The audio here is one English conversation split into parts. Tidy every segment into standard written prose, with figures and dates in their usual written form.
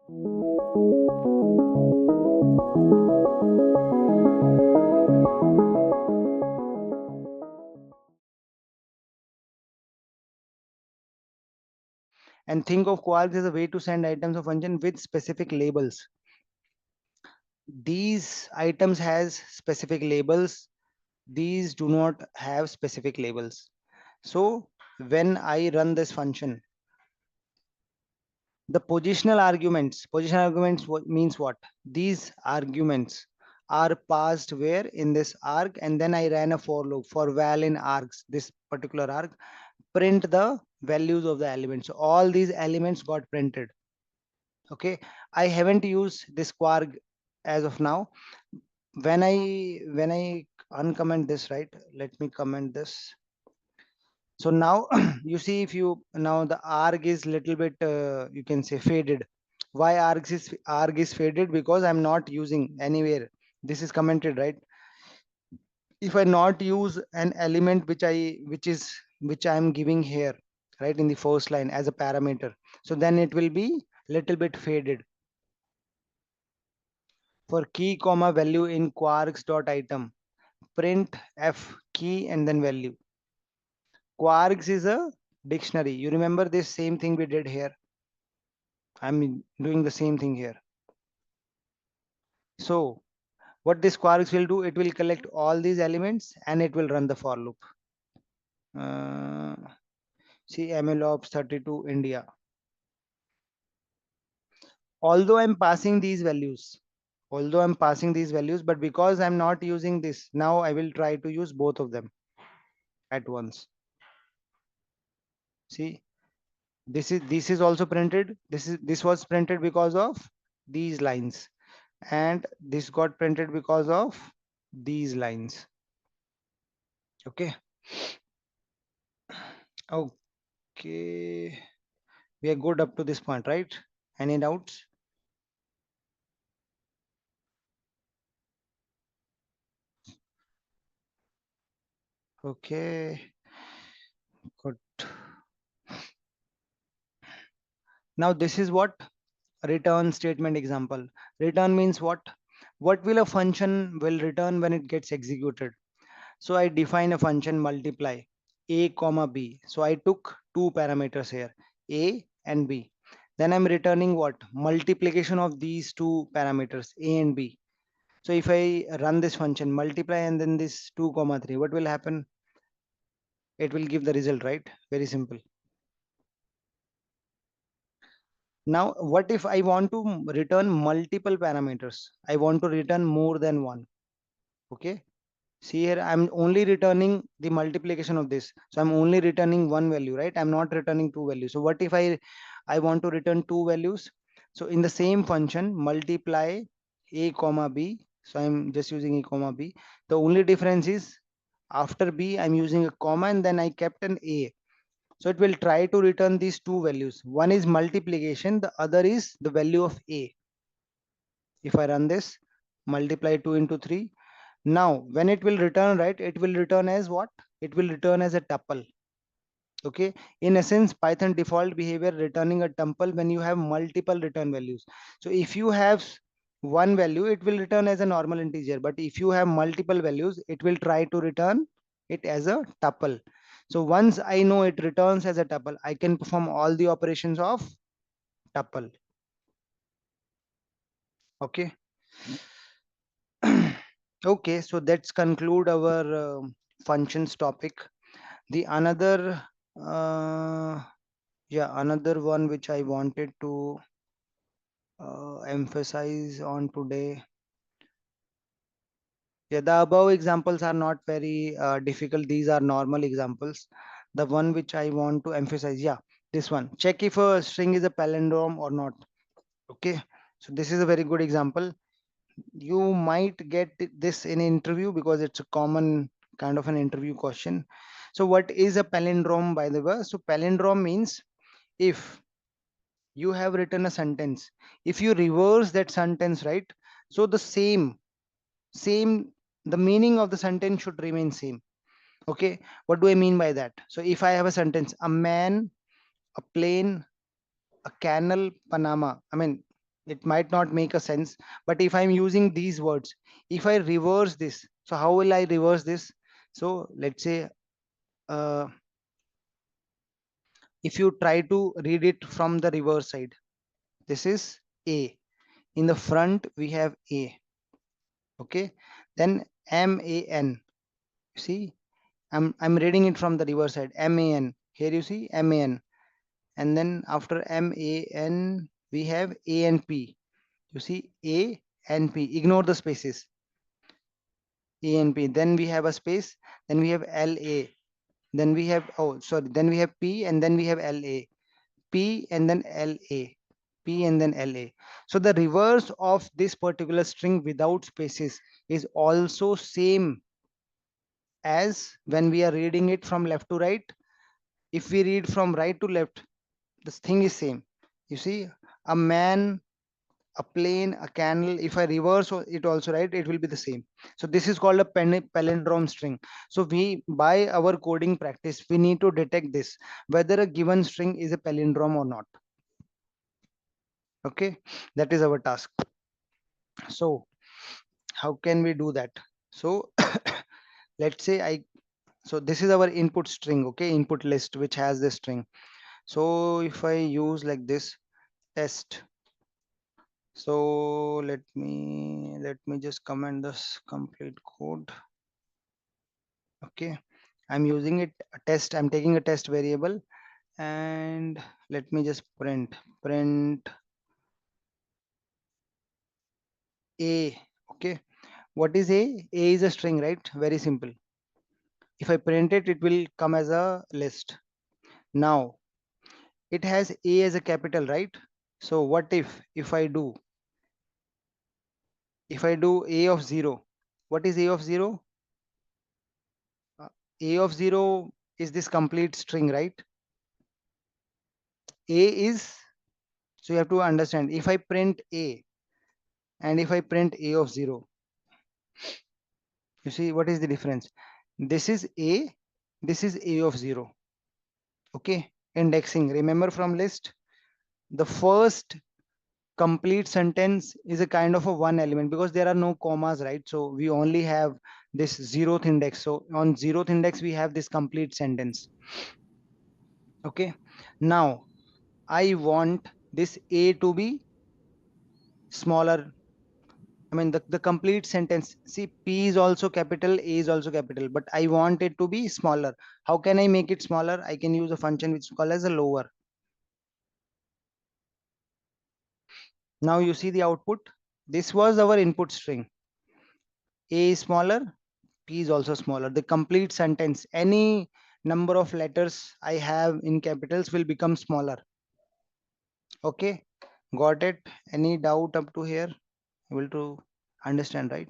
And think of kwargs as a way to send items of function with specific labels. These items has specific labels. These do not have specific labels. So when I run this function, the positional arguments means what? These arguments are passed where in this arg, and then I ran a for loop for val in args, this particular arg, print the values of the elements. So all these elements got printed. Okay, I haven't used this kwarg as of now. When I uncomment this, right? Let me comment this. So now you see, if you now the arg is little bit you can say faded. Why arg is faded? Because I'm not using anywhere. This is commented, right? If I not use an element which I'm giving here, right, in the first line as a parameter, so then it will be little bit faded. For key comma value in kwargs dot item, print f key and then value. Kwargs is a dictionary. You remember this same thing we did here. I'm doing the same thing here. So what this kwargs will do, it will collect all these elements and it will run the for loop. See MLOps 32 India. Although I'm passing these values, but because I'm not using this, now I will try to use both of them at once. See, this is also printed. This was printed because of these lines, and this got printed because of these lines. Okay. Okay, we are good up to this point, right? Any doubts? Okay, good. Now this is what return statement example. Return means what? What will a function will return when it gets executed? So I define a function multiply a comma b. So I took two parameters here, a and b. Then I'm returning what? Multiplication of these two parameters, a and b. So if I run this function multiply and then this 2 comma 3, what will happen? It will give the result, right? Very simple. Now what if I want to return multiple parameters? I want to return more than one. Okay, see here, I'm only returning the multiplication of this, so I'm only returning one value, right? I'm not returning two values. So what if I want to return two values? So in the same function multiply a comma b, so I'm just using a comma b. The only difference is after b I'm using a comma and then I kept an a. So it will try to return these two values. One is multiplication, the other is the value of a. If I run this, multiply 2 into 3. Now, when it will return, right, it will return as what? It will return as a tuple. Okay. In essence, Python default behavior returning a tuple when you have multiple return values. So if you have one value, it will return as a normal integer. But if you have multiple values, it will try to return it as a tuple. So once I know it returns as a tuple, I can perform all the operations of tuple. Okay. Okay, so let's conclude our functions topic. The another yeah, another one which I wanted to emphasize on today. Yeah, the above examples are not very difficult. These are normal examples. The one which I want to emphasize, yeah, this one. Check if a string is a palindrome or not. Okay, so this is a very good example. You might get this in interview because it's a common kind of an interview question. So what is a palindrome, by the way? So palindrome means if you have written a sentence, if you reverse that sentence, right, so the same the meaning of the sentence should remain same. Okay, what do I mean by that? So if I have a sentence, a man, a plane, a canal, Panama, I mean It might not make a sense, but if I'm using these words, if I reverse this, so how will I reverse this? So let's say, uh, if you try to read it from the reverse side, this is A. In the front, we have A. Okay. Then MAN. See, I'm reading it from the reverse side. MAN. Here you see MAN. And then after MAN, we have A and P. You see A and P. Ignore the spaces. A and P. Then we have a space. Then we have LA. Then we have, oh, sorry. Then we have P and then we have LA. P and then LA. P and then LA. So the reverse of this particular string without spaces is also same as when we are reading it from left to right. If we read from right to left, this thing is same. You see, a man, a plane, a candle. If I reverse it also, right, it will be the same. So this is called a palindrome string. So we, by our coding practice, we need to detect this, whether a given string is a palindrome or not. Okay, that is our task. So how can we do that? So let's say so this is our input string, okay, input list which has this string. So if I use like this test, so let me just comment this complete code. Okay, I'm using it a test, I'm taking a test variable, and let me just print A. Okay, what is A is a string, right? Very simple. If I print it, it will come as a list. Now it has A as a capital, right? So what if I do A of 0, what is A of 0? Uh, A of 0 is this complete string, right? A is, so you have to understand, if I print A and if I print A of 0, you see what is the difference? This is A, this is A of 0. Okay, indexing, remember from list, the first complete sentence is a kind of a one element because there are no commas, right? So we only have this zeroth index. So on zeroth index, we have this complete sentence. Okay, now I want this A to be smaller. I mean, the complete sentence. See, P is also capital, A is also capital, but I want it to be smaller. How can I make it smaller? I can use a function which is called as a lower. Now you see the output. This was our input string. A is smaller, P is also smaller. The complete sentence, any number of letters I have in capitals will become smaller. Okay, got it? Any doubt up to here? Able to understand, right?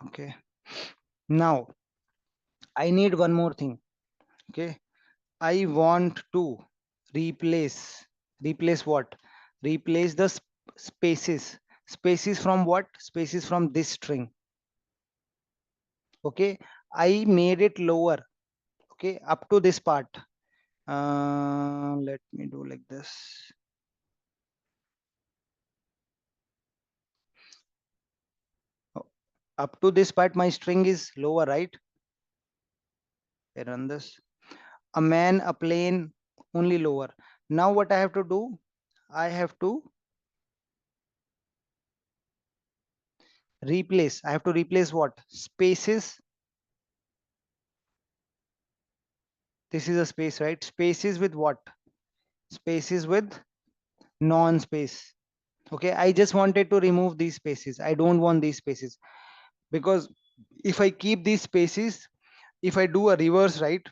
Okay. Now I need one more thing. Okay, I want to replace. Replace what? Replace the spaces. Spaces from what? Spaces from this string. Okay, I made it lower. Okay, up to this part. Let me do like this. Oh, up to this part, my string is lower, right? I run this. A man, a plane, only lower. Now what I have to do? I have to replace. I have to replace what? Spaces. This is a space, right? Spaces with what? Spaces with non-space. Okay, I just wanted to remove these spaces. I don't want these spaces because if I keep these spaces, if I do a reverse, right,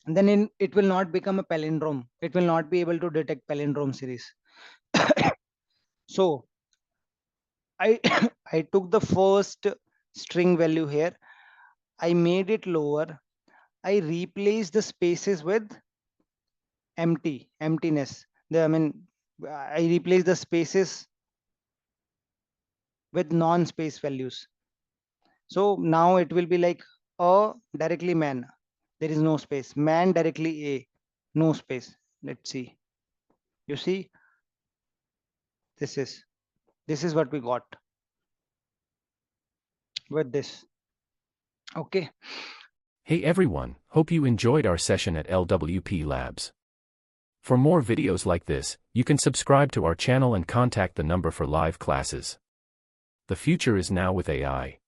then it will not become a palindrome. It will not be able to detect palindrome series. So I I took the first string value here. I made it lower. I replaced the spaces with emptiness. I mean, I replaced the spaces with non-space values. So now it will be like a directly man. There is no space. Man directly A, no space. Let's see. You see, this is what we got with this. Okay. Hey everyone, hope you enjoyed our session at LWP Labs. For more videos like this, you can subscribe to our channel and contact the number for live classes. The future is now with AI.